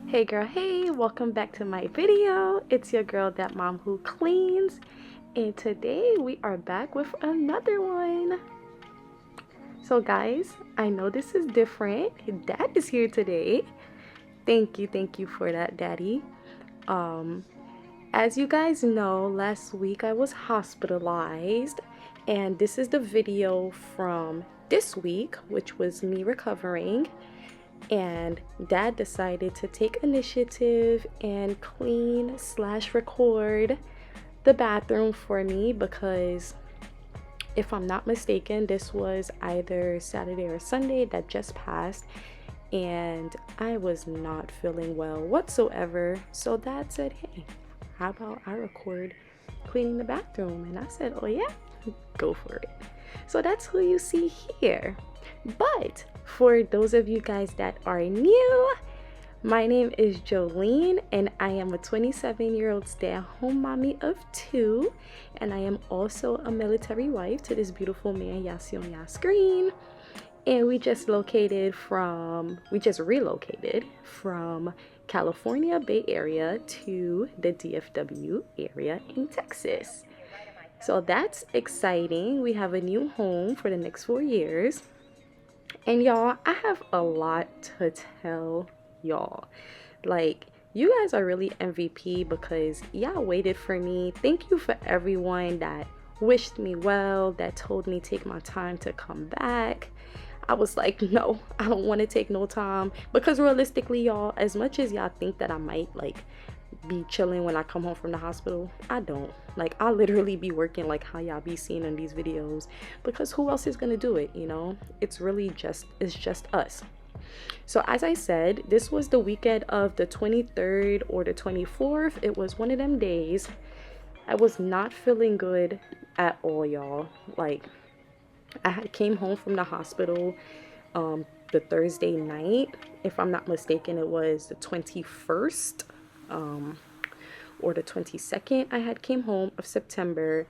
Hey girl, hey, welcome back to my video. It's your girl, that mom who cleans, and today we are back with another one. So guys, I know this is different. Dad is here today. Thank you for that, Daddy. As you guys know, last week I was hospitalized, and this is the video from this week, which was me recovering. And Dad decided to take initiative and clean/record the bathroom for me, because if I'm not mistaken, this was either Saturday or Sunday that just passed, and I was not feeling well whatsoever. So Dad said, hey, how about I record cleaning the bathroom? And I said, oh yeah, go for it. So that's who you see here. But for those of you guys that are new, my name is Jolene, and I am a 27-year-old stay-at-home mommy of 2, and I am also a military wife to this beautiful man y'all see on y'all screen. And we just relocated from California Bay Area to the DFW area in Texas. So that's exciting. We have a new home for the next 4 years. And y'all, I have a lot to tell y'all. Like, you guys are really MVP because y'all waited for me. Thank you for everyone that wished me well, that told me take my time to come back. I was like, no, I don't want to take no time, because realistically, y'all, as much as y'all think that I might like be chilling when I come home from the hospital, I don't. Like, I literally be working like how y'all be seeing in these videos, because who else is gonna do it, you know? It's just us. So as I said, this was the weekend of the 23rd or the 24th. It was one of them days. I was not feeling good at all, y'all. Like, came home from the hospital the Thursday night. If I'm not mistaken, it was the 21st or the 22nd. I had came home of September,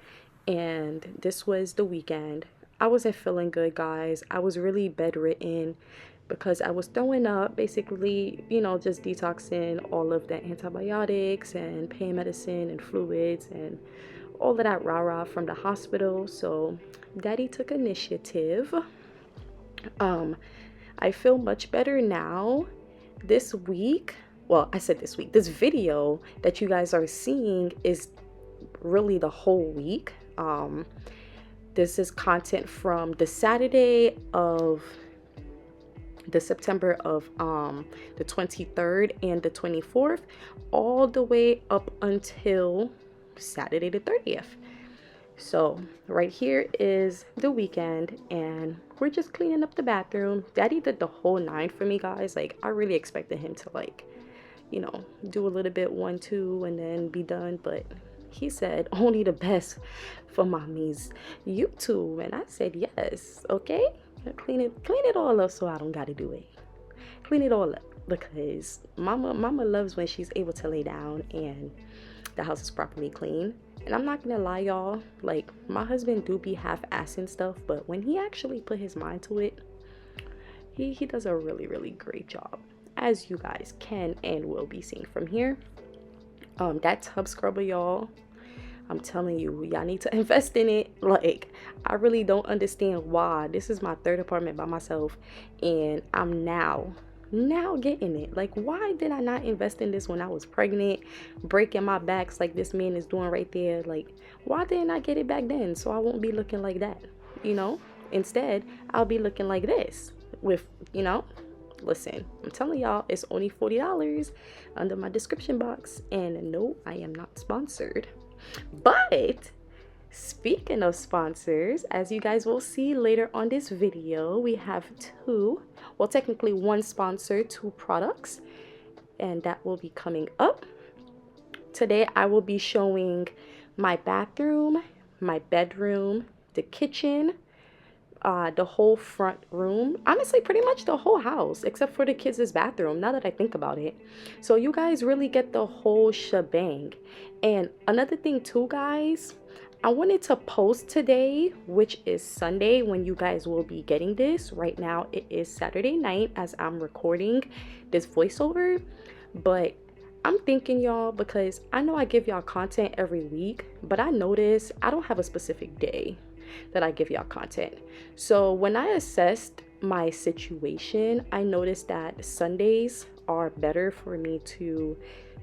and this was the weekend. I wasn't feeling good, guys. I was really bedridden because I was throwing up, basically, you know, just detoxing all of the antibiotics and pain medicine and fluids and all of that rah-rah from the hospital. So Daddy took initiative. I feel much better now. This week, well, I said this week, this video that you guys are seeing is really the whole week. This is content from the Saturday of the September of the 23rd and the 24th, all the way up until Saturday the 30th. So right here is the weekend, and we're just cleaning up the bathroom. Daddy did the whole 9 for me, guys. Like, I really expected him to, like, you know, do a little bit 1, 2 and then be done, but he said only the best for mommy's YouTube. And I said yes. Okay, clean it all up so I don't gotta do it. Clean it all up, because mama loves when she's able to lay down and the house is properly clean. And I'm not gonna lie, y'all, like, my husband do be half-assing stuff, but when he actually put his mind to it, he does a really great job, as you guys can and will be seeing from here. That tub scrubber, y'all, I'm telling you, y'all need to invest in it. Like, I really don't understand why. This is my 3rd apartment by myself, and I'm now getting it. Like, why did I not invest in this when I was pregnant, breaking my backs like this man is doing right there? Like, why didn't I get it back then, so I won't be looking like that, you know? Instead, I'll be looking like this with, you know, listen, I'm telling y'all, it's only $40 under my description box. And no, I am not sponsored. But speaking of sponsors, as you guys will see later on this video, we have 2, well, technically 1 sponsor, 2 products, and that will be coming up. Today I will be showing my bathroom, my bedroom, the kitchen, the whole front room, honestly pretty much the whole house except for the kids' bathroom, now that I think about it. So you guys really get the whole shebang. And another thing too, guys, I wanted to post today, which is Sunday when you guys will be getting this. Right now it is Saturday night as I'm recording this voiceover, But I'm thinking, y'all, because I know I give y'all content every week, but I notice I don't have a specific day that I give y'all content. So when I assessed my situation, I noticed that Sundays are better for me to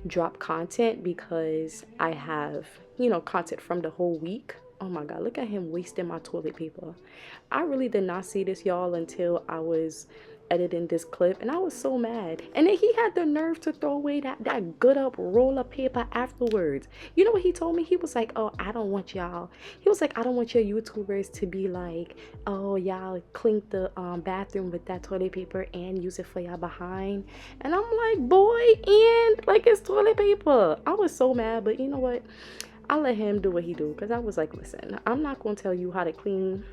drop content because I have, content from the whole week. Oh my God, look at him wasting my toilet paper. I really did not see this, y'all, until I was editing this clip, and I was so mad. And then he had the nerve to throw away that good up roll of paper afterwards. You know what he told me? He was like, oh, I don't want y'all. He was like, I don't want your YouTubers to be like, oh, y'all clean the bathroom with that toilet paper and use it for y'all behind. And I'm like, boy, and like, it's toilet paper. I was so mad, but you know what? I let him do what he do, because I was like, listen, I'm not gonna tell you how to clean.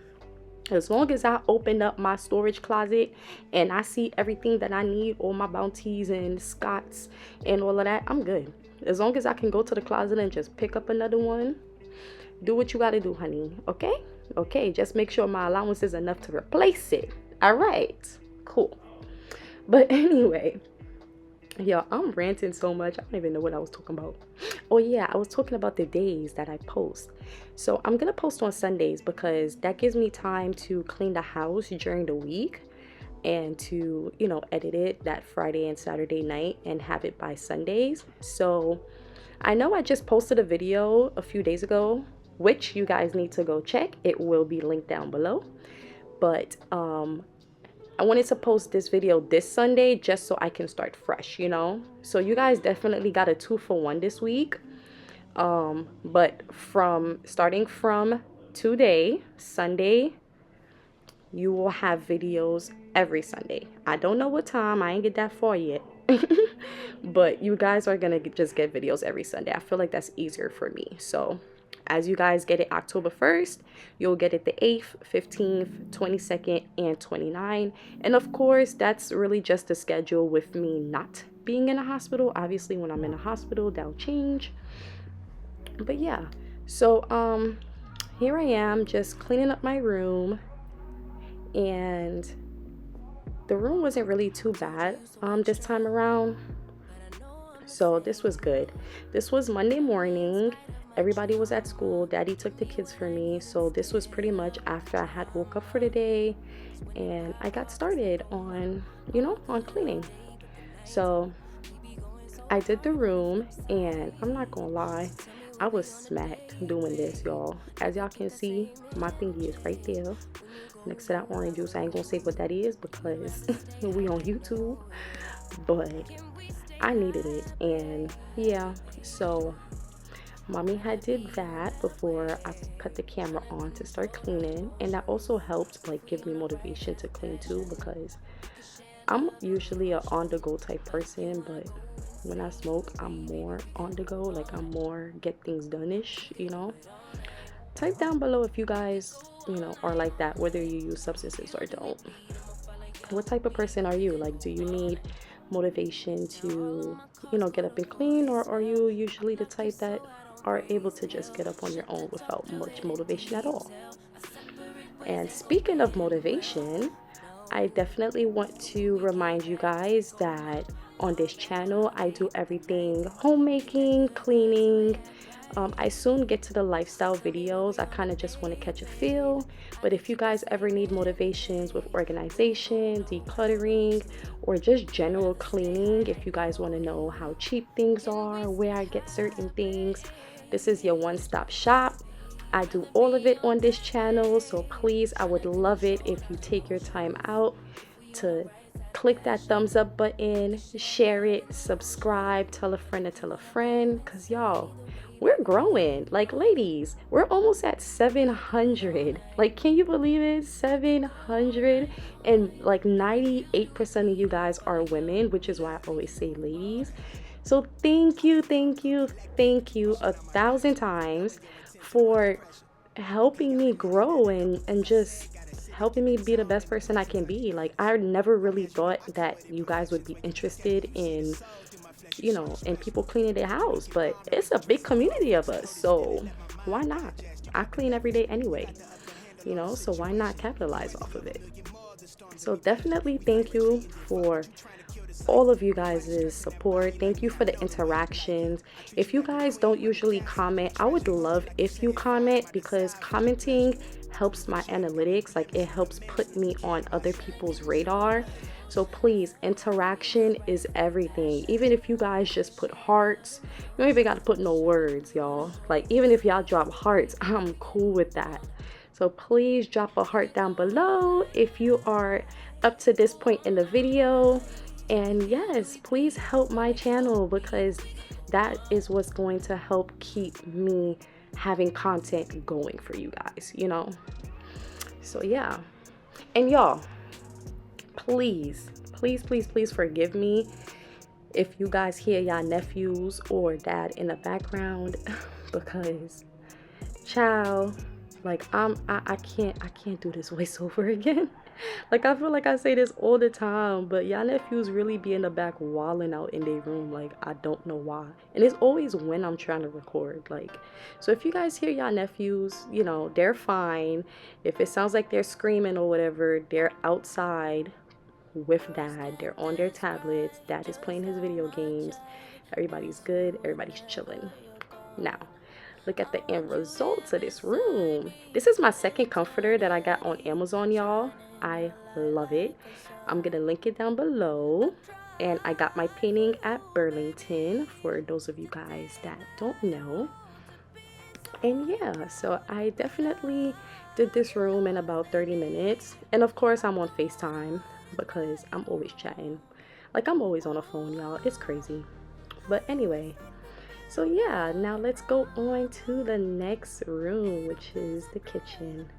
As long as I open up my storage closet and I see everything that I need, all my Bounties and Scots and all of that, I'm good. As long as I can go to the closet and just pick up another one, do what you gotta do, honey. Okay? Okay, just make sure my allowance is enough to replace it. All right, cool. But anyway, yo, I'm ranting so much. I don't even know what I was talking about. Oh yeah, I was talking about the days that I post. So I'm gonna post on Sundays because that gives me time to clean the house during the week and to, edit it that Friday and Saturday night and have it by Sundays. So I know I just posted a video a few days ago, which you guys need to go check. It will be linked down below. But I wanted to post this video this Sunday just so I can start fresh, So you guys definitely got a 2-for-1 this week. But starting from today, Sunday, you will have videos every Sunday. I don't know what time. I ain't get that far yet. But you guys are going to just get videos every Sunday. I feel like that's easier for me. So as you guys get it October 1st, you'll get it the 8th, 15th, 22nd, and 29th. And of course, that's really just a schedule with me not being in a hospital. Obviously, when I'm in a hospital, that'll change. But yeah, so here I am just cleaning up my room, and the room wasn't really too bad this time around. So this was good. This was Monday morning. Everybody was at school. Daddy took the kids for me. So this was pretty much after I had woke up for the day and I got started on, on cleaning. So I did the room, and I'm not gonna lie, I was smacked doing this, y'all. As y'all can see, my thingy is right there next to that orange juice. I ain't gonna say what that is because we on YouTube, but I needed it. And yeah, so mommy had did that before I cut the camera on to start cleaning, and that also helped give me motivation to clean too, because I'm usually a on-the-go type person, but when I smoke, I'm more on the go. I'm more get things done-ish, Type down below if you guys, are like that, whether you use substances or don't. What type of person are you? Do you need motivation to, get up and clean, or are you usually the type that are able to just get up on your own without much motivation at all? And speaking of motivation, I definitely want to remind you guys that on this channel, I do everything homemaking, cleaning. I soon get to the lifestyle videos. I kind of just want to catch a feel. But if you guys ever need motivations with organization, decluttering, or just general cleaning, if you guys want to know how cheap things are, where I get certain things, this is your one-stop shop. I do all of it on this channel, so please, I would love it if you take your time out to click that thumbs up button, share it, subscribe, tell a friend to tell a friend, because y'all, we're growing. Ladies, we're almost at 700. Can you believe it? 700, and 98% of you guys are women, which is why I always say ladies. So thank you 1,000 times for helping me grow and just helping me be the best person I can be. I never really thought that you guys would be interested in, in people cleaning their house, but it's a big community of us, so why not? I clean every day anyway, so why not capitalize off of it? So definitely thank you for all of you guys' support. Thank you for the interactions. If you guys don't usually comment, I would love if you comment, because commenting helps my analytics. Like, it helps put me on other people's radar. So please, interaction is everything. Even if you guys just put hearts, you don't even got to put no words, y'all. Like, even if y'all drop hearts, I'm cool with that. So please drop a heart down below if you are up to this point in the video. And yes, please help my channel, because that is what's going to help keep me having content going for you guys, you know? So yeah. And y'all, please forgive me if you guys hear y'all nephews or dad in the background, because child, like, I can't do this voiceover again. Like, I feel like I say this all the time, but y'all nephews really be in the back walling out in their room. Like, I don't know why. And it's always when I'm trying to record. Like, so if you guys hear y'all nephews, you know, they're fine. If it sounds like they're screaming or whatever, they're outside with dad. They're on their tablets. Dad is playing his video games. Everybody's good. Everybody's chilling. Now, look at the end results of this room. This is my second comforter that I got on Amazon, y'all. I love it. I'm gonna link it down below. And I got my painting at Burlington, for those of you guys that don't know. And yeah, so I definitely did this room in about 30 minutes. And of course, I'm on FaceTime, because I'm always chatting. Like, I'm always on a phone, y'all. It's crazy. But anyway, so yeah, now let's go on to the next room, which is the kitchen.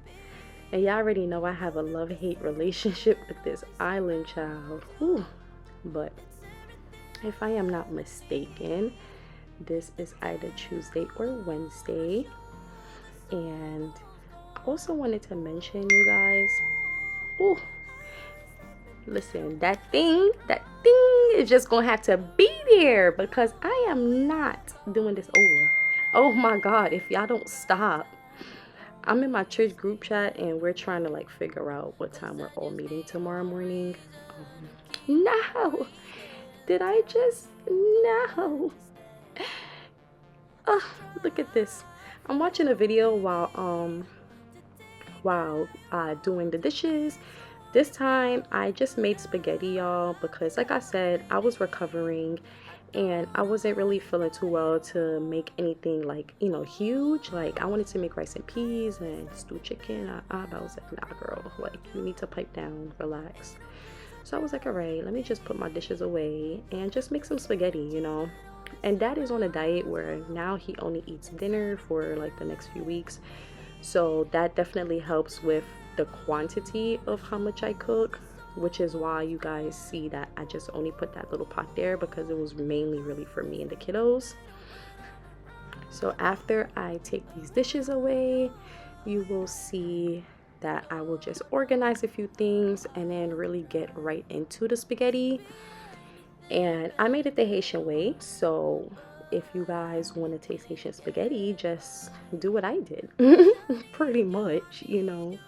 And y'all already know I have a love-hate relationship with this island, child. Whew. But if I am not mistaken, this is either Tuesday or Wednesday. And I also wanted to mention, you guys, ooh, listen, that thing is just gonna have to be there, because I am not doing this over. Oh my God, if y'all don't stop. I'm in my church group chat, and we're trying to like figure out what time we're all meeting tomorrow morning. No, did I just, no. Oh, look at this. I'm watching a video while doing the dishes. This time I just made spaghetti, y'all, because like I said, I was recovering and I wasn't really feeling too well to make anything like, you know, huge. Like, I wanted to make rice and peas and stewed chicken. I was like, nah girl, like, you need to pipe down, relax. So I was like, all right, let me just put my dishes away and just make some spaghetti, you know. And dad is on a diet where now he only eats dinner for like the next few weeks. So that definitely helps with the quantity of how much I cook, which is why you guys see that I just only put that little pot there, because it was mainly really for me and the kiddos. So after I take these dishes away, you will see that I will just organize a few things and then really get right into the spaghetti. And I made it the Haitian way, so if you guys want to taste Haitian spaghetti, just do what I did. Pretty much, you know.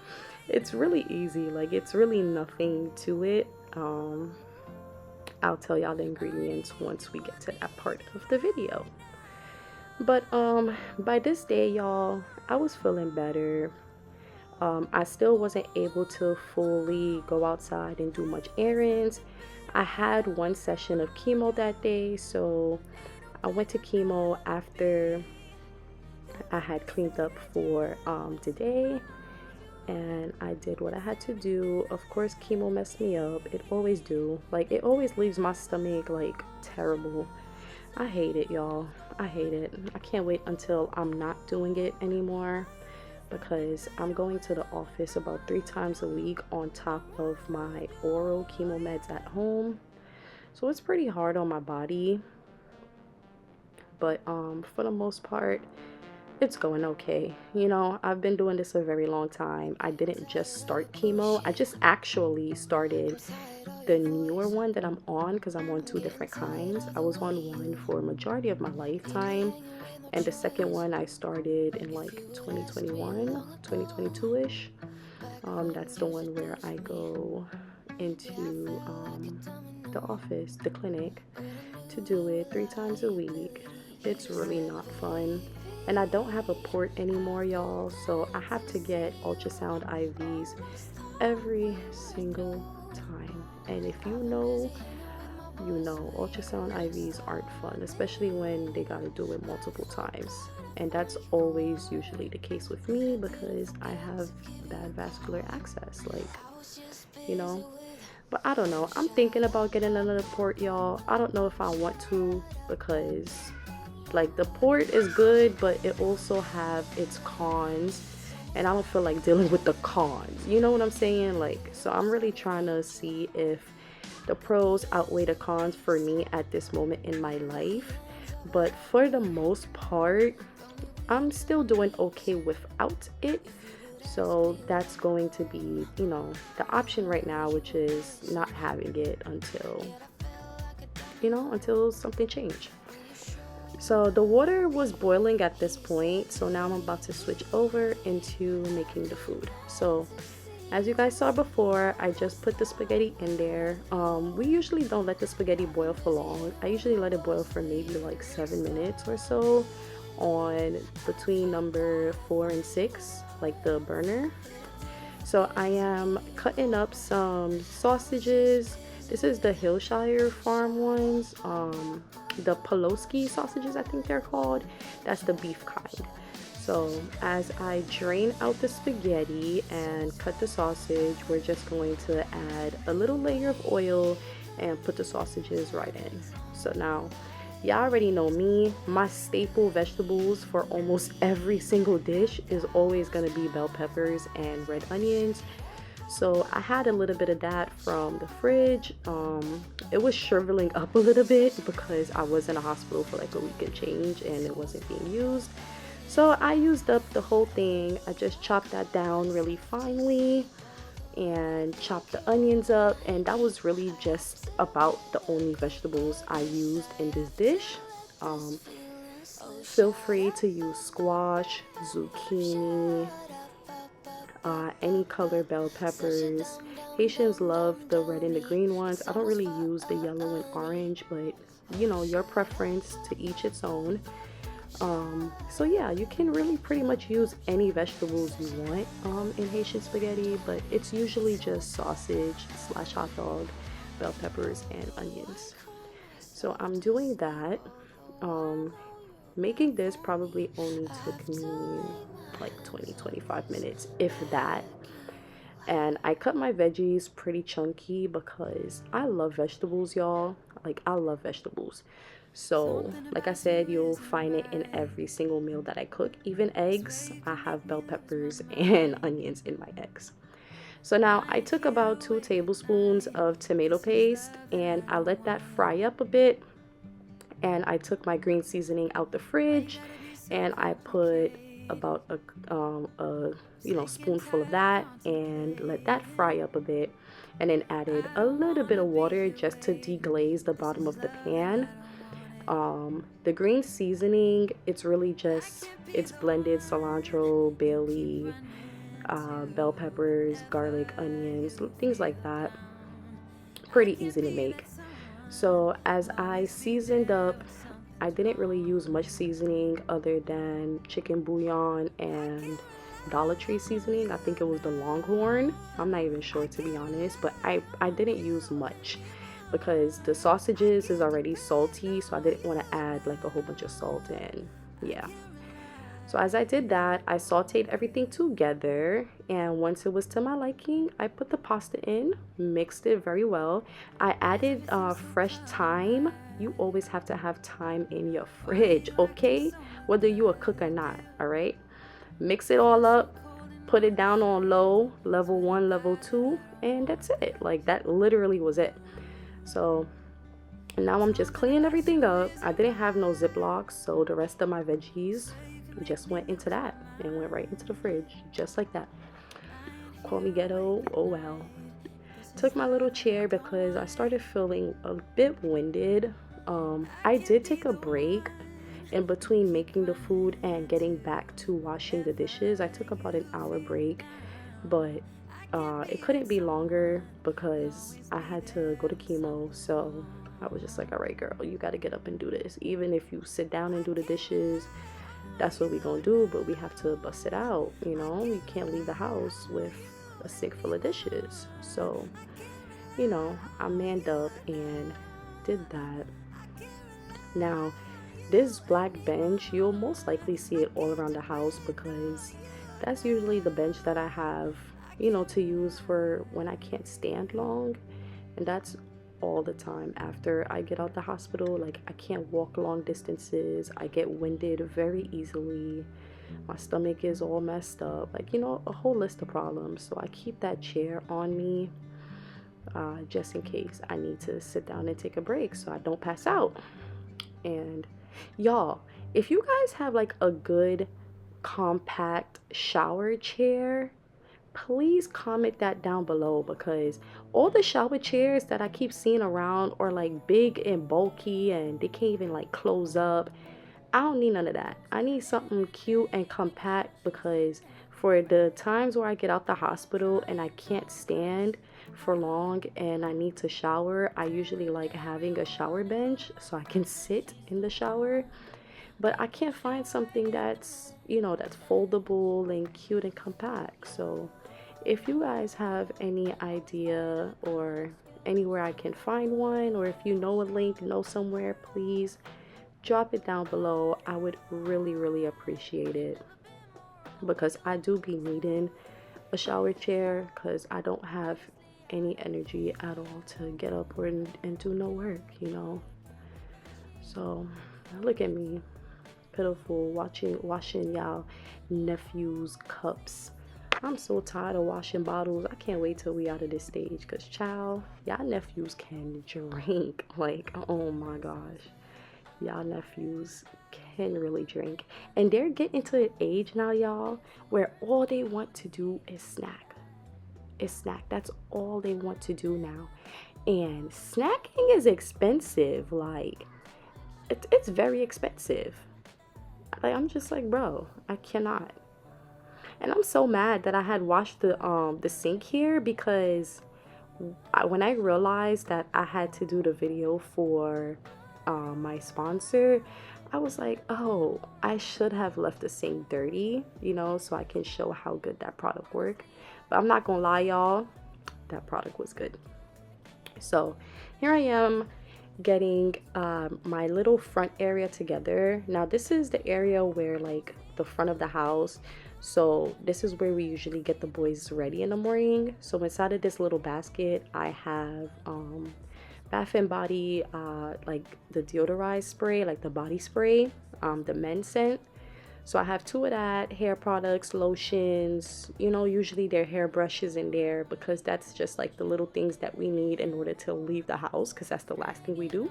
It's really easy. Like, it's really nothing to it. I'll tell y'all the ingredients once we get to that part of the video. But by this day, y'all, I was feeling better. I still wasn't able to fully go outside and do much errands. I had one session of chemo that day, so I went to chemo after I had cleaned up for today, and I did what I had to do. Of course, chemo messed me up. It always do. Like, it always leaves my stomach like terrible. I hate it, y'all. I hate it. I can't wait until I'm not doing it anymore, because I'm going to the office about 3 times a week on top of my oral chemo meds at home. So it's pretty hard on my body. But for the most part, it's going okay. You know, I've been doing this a very long time. I didn't just start chemo. I just actually started the newer one that I'm on, because I'm on 2 different kinds. I was on one for a majority of my lifetime, and the second one I started in like 2021, 2022-ish. That's the one where I go into the office, the clinic, to do it 3 times a week. It's really not fun. And I don't have a port anymore, y'all, so I have to get ultrasound IVs every single time. And if you know, you know, ultrasound IVs aren't fun, especially when they gotta do it multiple times. And that's always usually the case with me because I have bad vascular access, like, you know. But I don't know, I'm thinking about getting another port, y'all. I don't know if I want to, because like the port is good, but it also have its cons, and I don't feel like dealing with the cons, you know what I'm saying? Like, so I'm really trying to see if the pros outweigh the cons for me at this moment in my life. But for the most part, I'm still doing okay without it. So that's going to be, you know, the option right now, which is not having it until, you know, until something change. So the water was boiling at this point, so now I'm about to switch over into making the food. So as you guys saw before, I just put the spaghetti in there. We usually don't let the spaghetti boil for long. I usually let it boil for maybe like 7 minutes or so on between number 4 and 6, like the burner. So I am cutting up some sausages. This is the Hillshire Farm ones. The Poloski sausages, I think they're called. That's the beef kind. So as I drain out the spaghetti and cut the sausage, we're just going to add a little layer of oil and put the sausages right in. So now, y'all already know me. My staple vegetables for almost every single dish is always gonna be bell peppers and red onions. So I had a little bit of that from the fridge. It was shriveling up a little bit because I was in a hospital for like a week and change and it wasn't being used. So I used up the whole thing. I just chopped that down really finely and chopped the onions up, and that was really just about the only vegetables I used in this dish. Feel free to use squash, zucchini, any color bell peppers. Haitians love the red and the green ones. I don't really use the yellow and orange, but you know, your preference, to each its own. So yeah, you can really pretty much use any vegetables you want in Haitian spaghetti, but it's usually just sausage / hot dog, bell peppers, and onions. So I'm doing that. Making this probably only took me like 20-25 minutes, if that. And I cut my veggies pretty chunky because I love vegetables, y'all. Like, I love vegetables. So like I said, you'll find it in every single meal that I cook. Even eggs, I have bell peppers and onions in my eggs. So now I took about 2 tablespoons of tomato paste and I let that fry up a bit. And I took my green seasoning out the fridge and I put about a spoonful of that and let that fry up a bit, and then added a little bit of water just to deglaze the bottom of the pan. The green seasoning, it's really just, it's blended cilantro, bay leaf, bell peppers, garlic, onions, things like that. Pretty easy to make. So as I seasoned up, I didn't really use much seasoning other than chicken bouillon and Dollar Tree seasoning. I think it was the Longhorn. I'm not even sure, to be honest, but I didn't use much because the sausages is already salty, so I didn't want to add like a whole bunch of salt in. Yeah. So as I did that, I sauteed everything together, and once it was to my liking, I put the pasta in, mixed it very well. I added fresh thyme. You always have to have thyme in your fridge, okay? Whether you a cook or not, all right? Mix it all up, put it down on low, level 1, level 2, and that's it. Like, that literally was it. So now I'm just cleaning everything up. I didn't have no Ziplocs, so the rest of my veggies just went into that and went right into the fridge, just like that. Call me ghetto, oh well. Took my little chair because I started feeling a bit winded. I did take a break in between making the food and getting back to washing the dishes. I took about an hour break, but It couldn't be longer because I had to go to chemo. So I was just like, all right, girl, you got to get up and do this. Even if you sit down and do the dishes, that's what we gonna do, but we have to bust it out, you know. You can't leave the house with a sink full of dishes. So, you know, I manned up and did that. Now, this black bench, you'll most likely see it all around the house because that's usually the bench that I have, you know, to use for when I can't stand long. And that's all the time after I get out the hospital. Like, I can't walk long distances. I get winded very easily. My stomach is all messed up. Like, you know, a whole list of problems. So I keep that chair on me just in case I need to sit down and take a break so I don't pass out. And y'all, if you guys have like a good compact shower chair, please comment that down below, because all the shower chairs that I keep seeing around are like big and bulky and they can't even like close up. I don't need none of that. I need something cute and compact, because for the times where I get out the hospital and I can't stand for long and I need to shower, I usually like having a shower bench so I can sit in the shower. But I can't find something that's, you know, that's foldable and cute and compact. So if you guys have any idea or anywhere I can find one, or if you know a link, know somewhere, please drop it down below. I would really appreciate it, because I do be needing a shower chair because I don't have any energy at all to get up and do no work, you know. So look at me, pitiful, washing y'all nephew's cups. I'm so tired of washing bottles. I can't wait till we out of this stage, because child, y'all nephews can drink. Like, oh my gosh, y'all nephews can really drink. And they're getting to an age now, y'all, where all they want to do is snack. That's all they want to do now. And snacking is expensive. Like, it's very expensive. Like, I'm just like, bro, I cannot. And I'm so mad that I had washed the sink here, because when I realized that I had to do the video for my sponsor, I was like, oh, I should have left the sink dirty, you know, so I can show how good that product worked. But I'm not gonna lie, y'all, that product was good. So here I am getting my little front area together. Now this is the area where, like, the front of the house, so this is where we usually get the boys ready in the morning. So inside of this little basket I have Bath and Body like the deodorized spray, like the body spray, the men's scent. So I have 2 of that, hair products, lotions, you know, usually there are hair brushes in there, because that's just like the little things that we need in order to leave the house, because that's the last thing we do.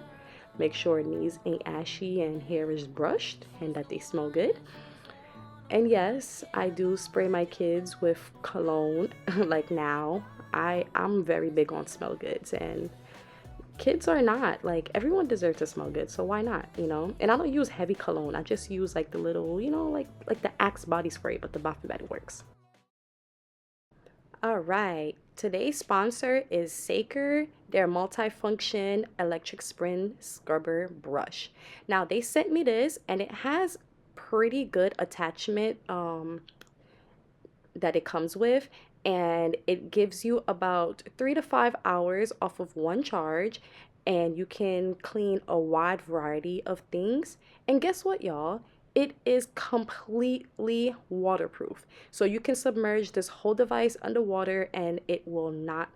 Make sure knees ain't ashy and hair is brushed and that they smell good. And yes, I do spray my kids with cologne. Like, now I'm very big on smell goods, and kids are not. Like, everyone deserves to smell good, so why not, you know? And I don't use heavy cologne. I just use like the little, you know, like the Axe body spray, but the Bath and Body Works. All right, today's sponsor is Saker, their multifunction electric spring scrubber brush. Now they sent me this, and it has pretty good attachment that it comes with, and it gives you about 3 to 5 hours off of one charge, and you can clean a wide variety of things. And guess what, y'all? It is completely waterproof, so you can submerge this whole device underwater and it will not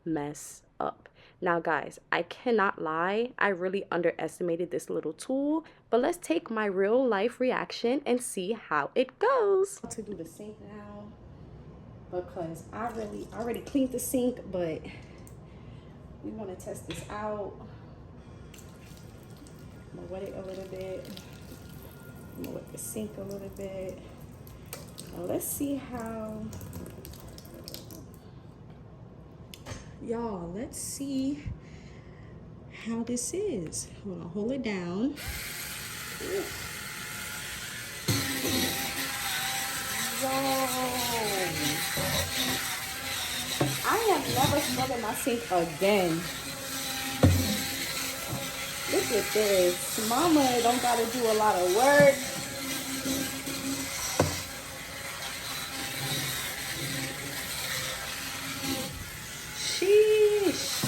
mess up. Now guys, I cannot lie, I really underestimated this little tool, but let's take my real life reaction and see how it goes. To do the sink now, because I already cleaned the sink, but we want to test this out. I'm gonna wet it a little bit. I'm gonna wet the sink a little bit. Now let's see how, y'all, let's see how this is. Hold on, hold it down. Ooh. Whoa. I am never scrubbing my sink again. Look at this. Mama don't gotta do a lot of work. Sheesh.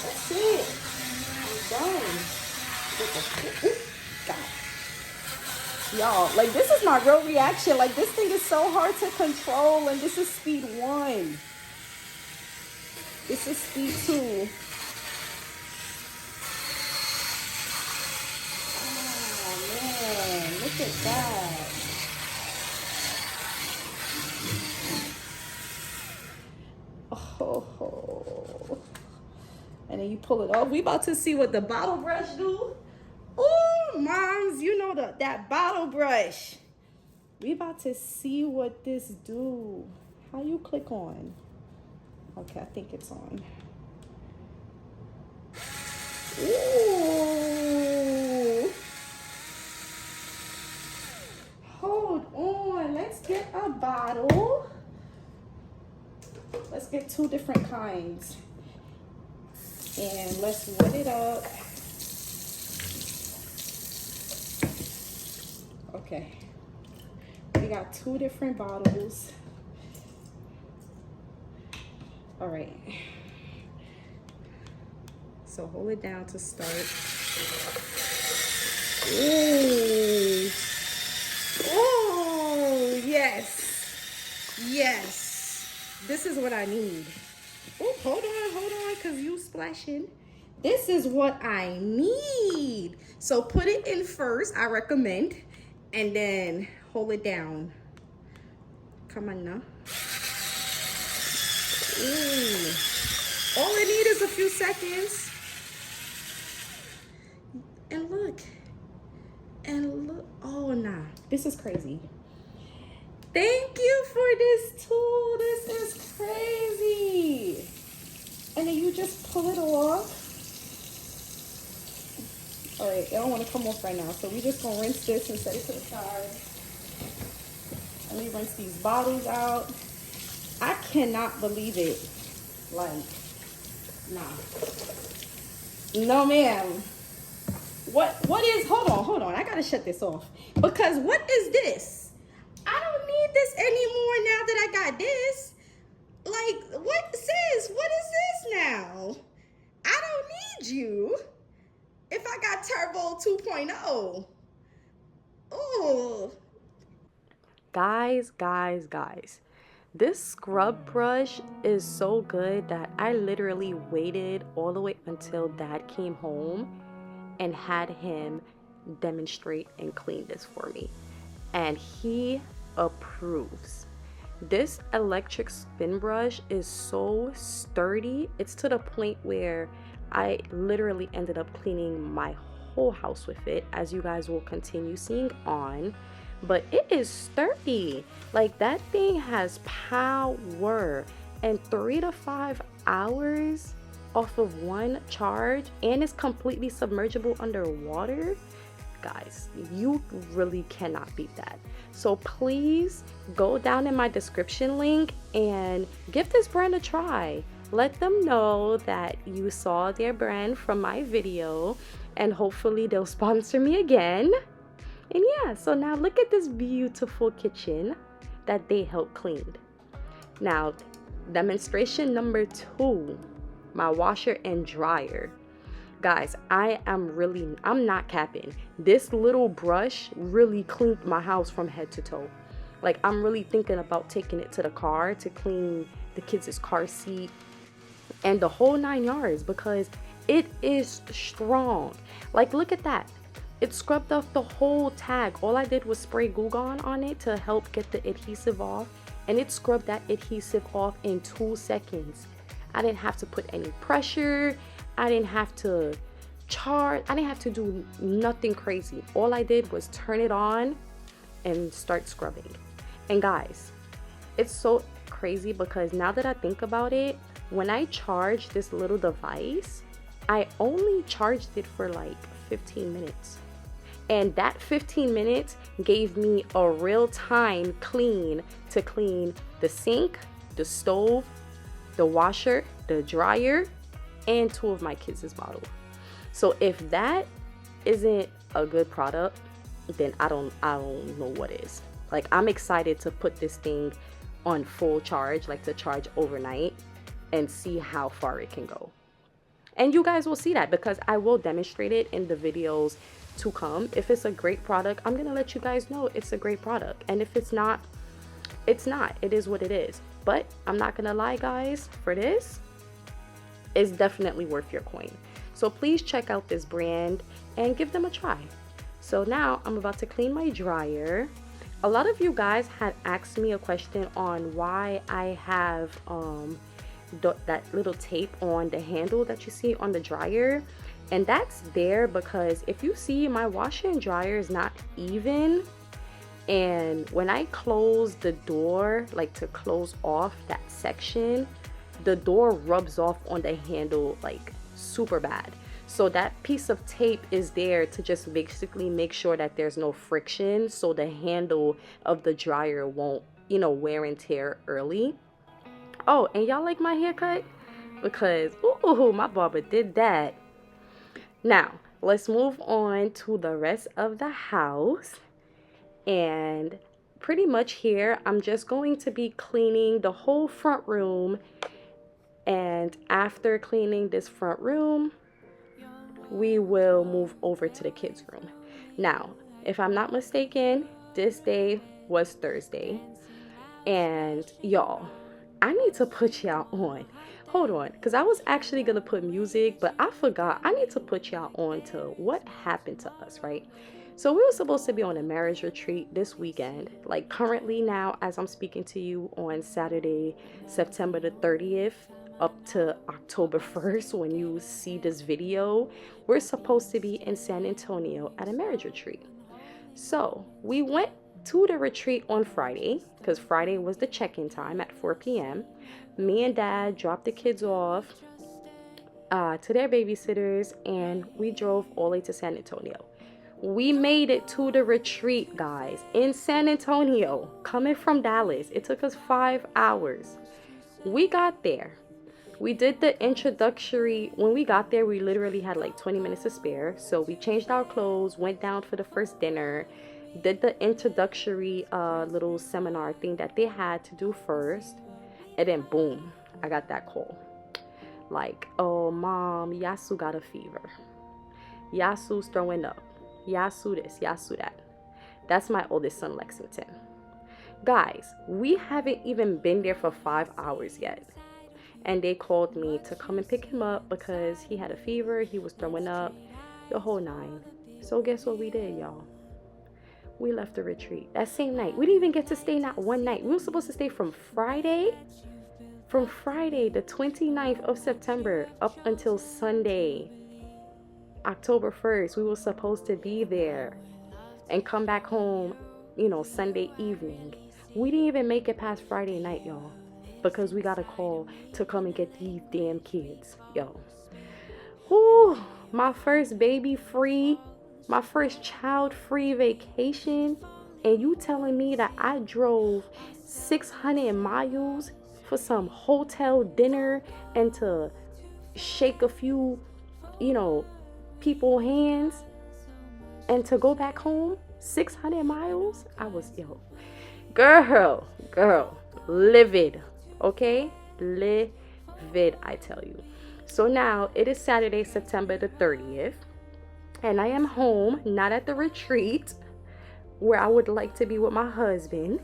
That's it. I'm done. God. Y'all, like, this is my real reaction. Like, this thing is so hard to control, and this is speed 1. This is speed 2. Oh man, look at that. Oh, and then you pull it off. We about to see what the bottle brush do. Oh, moms, you know that bottle brush. We about to see what this do. How you click on? Okay, I think it's on. Ooh. Hold on. Let's get a bottle. Let's get 2 different kinds. And let's wet it up. Okay. We got 2 different bottles. All right. So hold it down to start. Ooh. Oh, yes. Yes. This is what I need. Oh, hold on, because you splashing. This is what I need. So put it in first, I recommend, and then hold it down. Come on now. Ooh. All I need is a few seconds. And look. Oh, nah. This is crazy. Thank you for this tool. This is crazy. And then you just pull it off. All right, it don't want to come off right now. So we just gonna rinse this and set it to the side. Let me rinse these bottles out. I cannot believe it. Like, nah. No, ma'am. What is, hold on. I gotta shut this off. Because what is this? I don't need this anymore now that I got this. Like, what, sis? What is this now? I don't need you if I got Turbo 2.0. Ooh. Guys. This scrub brush is so good that I literally waited all the way until Dad came home and had him demonstrate and clean this for me. And he approves. This electric spin brush is so sturdy. It's to the point where I literally ended up cleaning my whole house with it, as you guys will continue seeing on. But it is sturdy. Like, that thing has power. And 3 to 5 hours off of one charge, and it's completely submergible underwater. Guys, you really cannot beat that. So please go down in my description link and give this brand a try. Let them know that you saw their brand from my video, and hopefully they'll sponsor me again. And yeah, so now look at this beautiful kitchen that they helped clean. Now, demonstration number 2, my washer and dryer. Guys, I'm not capping. This little brush really cleaned my house from head to toe. Like, I'm really thinking about taking it to the car to clean the kids' car seat and the whole 9 yards, because it is strong. Like, look at that. It scrubbed off the whole tag. All I did was spray Goo Gone on it to help get the adhesive off, and it scrubbed that adhesive off in 2 seconds. I didn't have to put any pressure. I didn't have to charge. I didn't have to do nothing crazy. All I did was turn it on and start scrubbing. And guys, it's so crazy because now that I think about it, when I charged this little device, I only charged it for like 15 minutes. And that 15 minutes gave me a real-time clean to clean the sink, the stove, the washer, the dryer, and 2 of my kids' bottles. So if that isn't a good product, then I don't know what is. Like, I'm excited to put this thing on full charge, like to charge overnight, and see how far it can go. And you guys will see that because I will demonstrate it in the videos to come. If it's a great product, I'm gonna let you guys know it's a great product. And if it's not, it's not. It is what it is. But I'm not gonna lie, guys, for this, it's definitely worth your coin. So please check out this brand and give them a try. So now I'm about to clean my dryer. A lot of you guys had asked me a question on why I have that little tape on the handle that you see on the dryer. And that's there because if you see, my washer and dryer is not even. And when I close the door, like to close off that section, the door rubs off on the handle like super bad. So that piece of tape is there to just basically make sure that there's no friction, so the handle of the dryer won't, you know, wear and tear early. Oh, and y'all like my haircut? Because, ooh, my barber did that. Now, let's move on to the rest of the house. And pretty much here, I'm just going to be cleaning the whole front room. And after cleaning this front room, we will move over to the kids' room. Now, if I'm not mistaken, this day was Thursday. And y'all, I need to put y'all on. Hold on, because I was actually going to put music, but I forgot. I need to put y'all on to what happened to us, right? So we were supposed to be on a marriage retreat this weekend. Like currently now, as I'm speaking to you on Saturday, September the 30th, up to October 1st, when you see this video, we're supposed to be in San Antonio at a marriage retreat. So we went to the retreat on Friday, because Friday was the check-in time at 4 p.m. Me and Dad dropped the kids off to their babysitters, and we drove all the way to San Antonio. We made it to the retreat, guys, in San Antonio, coming from Dallas. It took us 5 hours. We got there. We did the introductory. When we got there, we literally had like 20 minutes to spare. So we changed our clothes, went down for the first dinner, did the introductory little seminar thing that they had to do first. And then boom, I got that call. Like, oh, Mom, Yasu got a fever. Yasu's throwing up. Yasu this, Yasu that. That's my oldest son, Lexington. Guys, we haven't even been there for 5 hours yet. And they called me to come and pick him up because he had a fever, he was throwing up, the whole 9. So guess what we did, y'all? We left the retreat that same night. We didn't even get to stay not one night. We were supposed to stay from Friday the 29th of September up until Sunday, October 1st. We were supposed to be there and come back home, you know, Sunday evening. We didn't even make it past Friday night, y'all, because we got a call to come and get these damn kids, yo. Whew, my first baby free, my first child free vacation, and you telling me that I drove 600 miles for some hotel dinner and to shake a few, you know, people's hands and to go back home 600 miles? I was, yo, girl, livid. Okay, livid, I tell you. So now it is Saturday, September the 30th, and I am home, not at the retreat where I would like to be with my husband.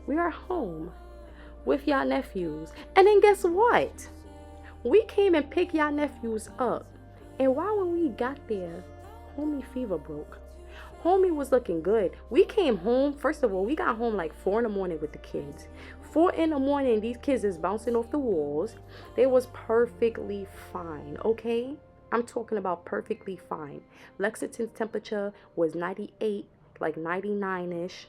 We are home with y'all nephews. And then guess what? We came and picked y'all nephews up. And while when we got there, homie fever broke. Homie was looking good. We came home, first of all, we got home like 4 in the morning with the kids. 4 in the morning, these kids is bouncing off the walls. They was perfectly fine, okay? I'm talking about perfectly fine. Lexington's temperature was 98, like 99-ish.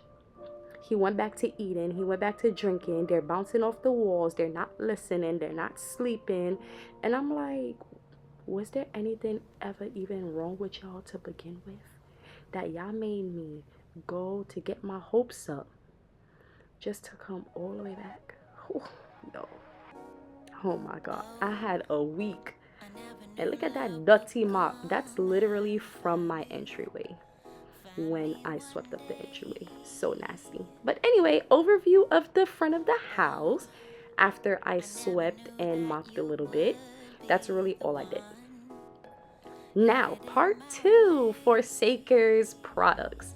He went back to eating. He went back to drinking. They're bouncing off the walls. They're not listening. They're not sleeping. And I'm like, was there anything ever even wrong with y'all to begin with? that y'all made me go to get my hopes up just to come all the way back. Whew, no. Oh my God. I had a week. And look at that dirty mop. That's literally from my entryway when I swept up the entryway. So nasty. But anyway, overview of the front of the house after I swept and mopped a little bit. That's really all I did. Now, part 2 for Saker's products.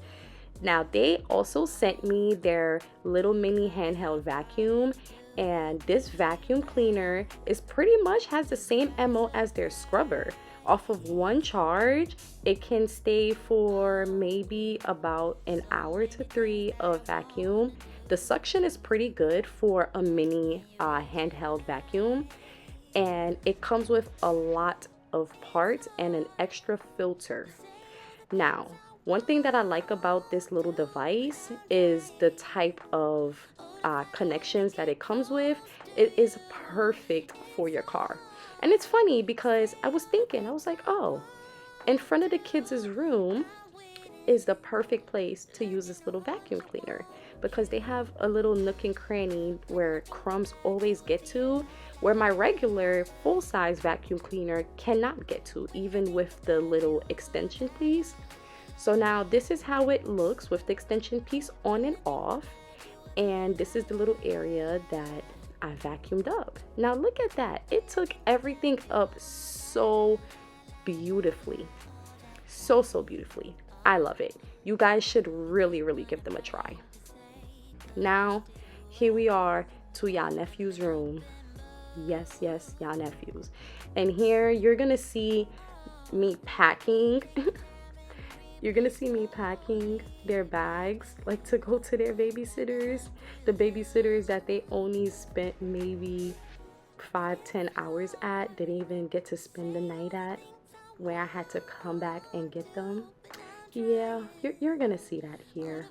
Now, they also sent me their little mini handheld vacuum, and this vacuum cleaner is pretty much has the same MO as their scrubber. Off of one charge, it can stay for maybe about an hour to 3 of vacuum. The suction is pretty good for a mini handheld vacuum, and it comes with a lot of parts and an extra filter. Now, one thing that I like about this little device is the type of connections that it comes with. It is perfect for your car. And it's funny because I was like, oh, in front of the kids' room is the perfect place to use this little vacuum cleaner, because they have a little nook and cranny where crumbs always get to, where my regular full-size vacuum cleaner cannot get to, even with the little extension piece. So now this is how it looks with the extension piece on and off. And this is the little area that I vacuumed up. Now look at that. It took everything up so beautifully. So beautifully. I love it. You guys should really give them a try. Now, here we are to y'all nephew's room. Yes, y'all nephews. And here you're gonna see me packing. You're gonna see me packing their bags, like to go to their babysitters. The babysitters that they only spent maybe 5-10 hours at, didn't even get to spend the night at, where I had to come back and get them. Yeah, you're gonna see that here.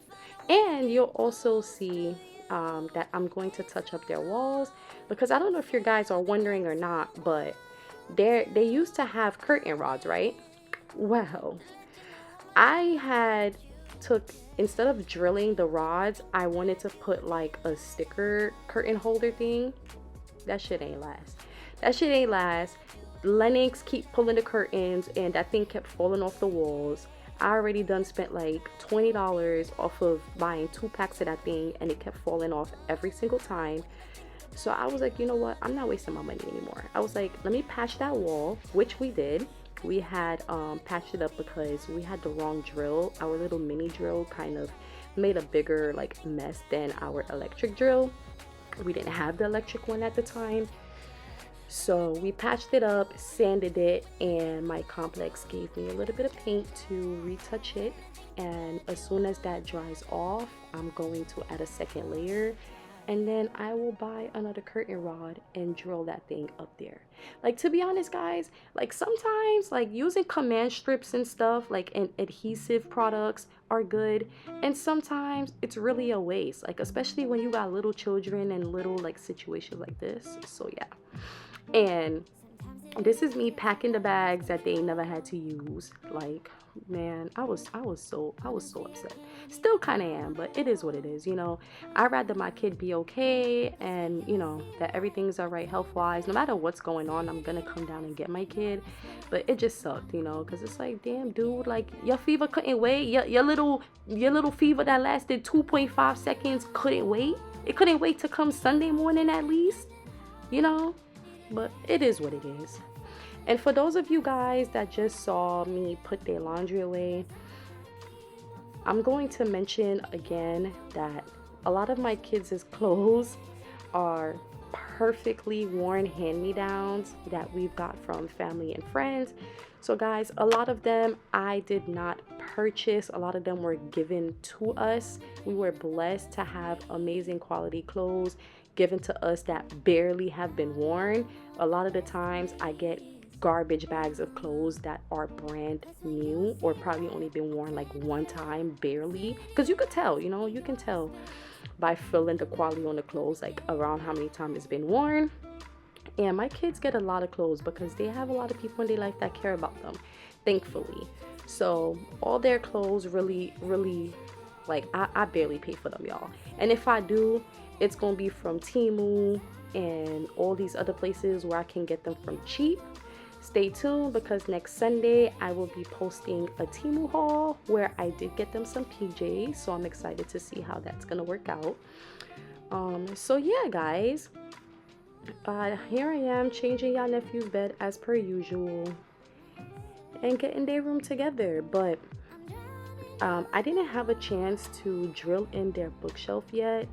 And you'll also see that I'm going to touch up their walls, because I don't know if you guys are wondering or not, but they used to have curtain rods, right? Well, I instead of drilling the rods, I wanted to put like a sticker curtain holder thing. That shit ain't last. Lennox keep pulling the curtains, and that thing kept falling off the walls. I already done spent like $20 off of buying 2 packs of that thing, and it kept falling off every single time. So I was like, you know what? I'm not wasting my money anymore. I was like, let me patch that wall, which we did. We had patched it up because we had the wrong drill. Our little mini drill kind of made a bigger like mess than our electric drill. We didn't have the electric one at the time. So we patched it up, sanded it, and my complex gave me a little bit of paint to retouch it. And as soon as that dries off, I'm going to add a second layer, and then I will buy another curtain rod and drill that thing up there. Like, to be honest, guys, like sometimes like using command strips and stuff like and adhesive products are good, and sometimes it's really a waste, like especially when you got little children and little like situations like this. So yeah. And this is me packing the bags that they never had to use. Like, man, I was so upset. Still kind of am, but it is what it is, you know. I'd rather my kid be okay, and you know that everything's all right health wise. No matter what's going on, I'm gonna come down and get my kid. But it just sucked, you know, because it's like, damn, dude, like your fever couldn't wait. Your little fever that lasted 2.5 seconds couldn't wait. It couldn't wait to come Sunday morning at least, you know. But it is what it is. And for those of you guys that just saw me put their laundry away, I'm going to mention again that a lot of my kids' clothes are perfectly worn hand-me-downs that we've got from family and friends. So guys, a lot of them I did not purchase. A lot of them were given to us. We were blessed to have amazing quality clothes given to us that barely have been worn. A lot of the times I get garbage bags of clothes that are brand new or probably only been worn like one time, barely, because you could tell, you know, you can tell by feeling the quality on the clothes, like around how many times it's been worn. And my kids get a lot of clothes because they have a lot of people in their life that care about them, thankfully. So all their clothes really, like, I barely pay for them, y'all. And if I do, it's gonna be from Chemo and all these other places where I can get them from cheap. Stay tuned, because next Sunday I will be posting a Chemo haul where I did get them some PJs, so I'm excited to see how that's gonna work out. So yeah, guys, here I am changing y'all nephew's bed as per usual and getting their room together. But I didn't have a chance to drill in their bookshelf yet.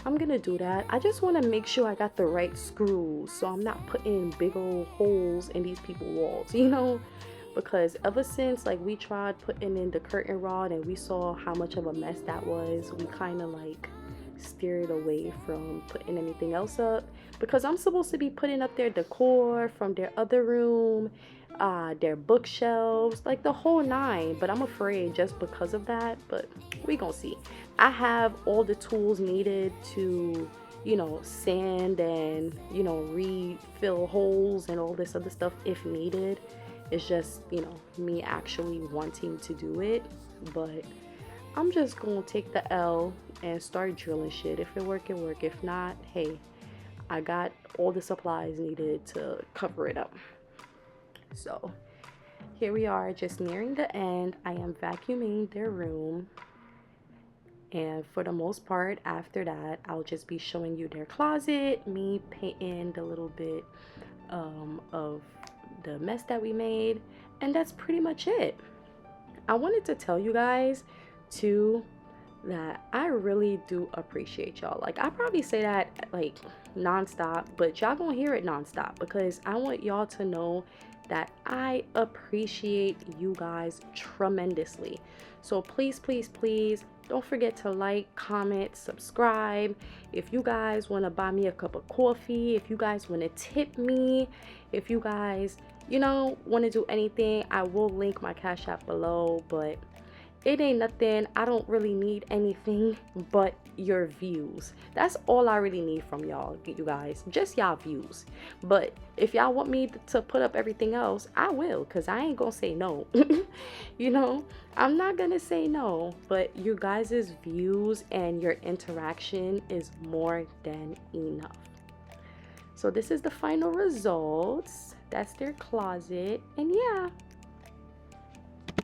I'm gonna do that. I just want to make sure I got the right screws, so I'm not putting big old holes in these people's walls, you know, because ever since, like, we tried putting in the curtain rod and we saw how much of a mess that was, we kind of like steered away from putting anything else up, because I'm supposed to be putting up their decor from their other room, their bookshelves, like the whole nine. But I'm afraid just because of that, but we gonna see. I have all the tools needed to, you know, sand and, you know, refill holes and all this other stuff if needed. It's just, you know, me actually wanting to do it. But I'm just gonna take the L and start drilling shit. If it work, it work. If not, hey, I got all the supplies needed to cover it up. So here we are, just nearing the end. I am vacuuming their room, and for the most part after that I'll just be showing you their closet, me painting the little bit of the mess that we made, and that's pretty much it. I wanted to tell you guys too that I really do appreciate y'all. Like, I probably say that like nonstop, but y'all gonna hear it nonstop, because I want y'all to know that I appreciate you guys tremendously. So please, please, please don't forget to like, comment, subscribe. If you guys want to buy me a cup of coffee, if you guys want to tip me, if you guys, you know, want to do anything, I will link my Cash App below. But it ain't nothing. I don't really need anything but your views. That's all I really need from y'all, you guys. Just y'all views. But if y'all want me to put up everything else, I will, because I ain't gonna say no. You know, I'm not gonna say no. But you guys' views and your interaction is more than enough. So this is the final results. That's their closet. And yeah,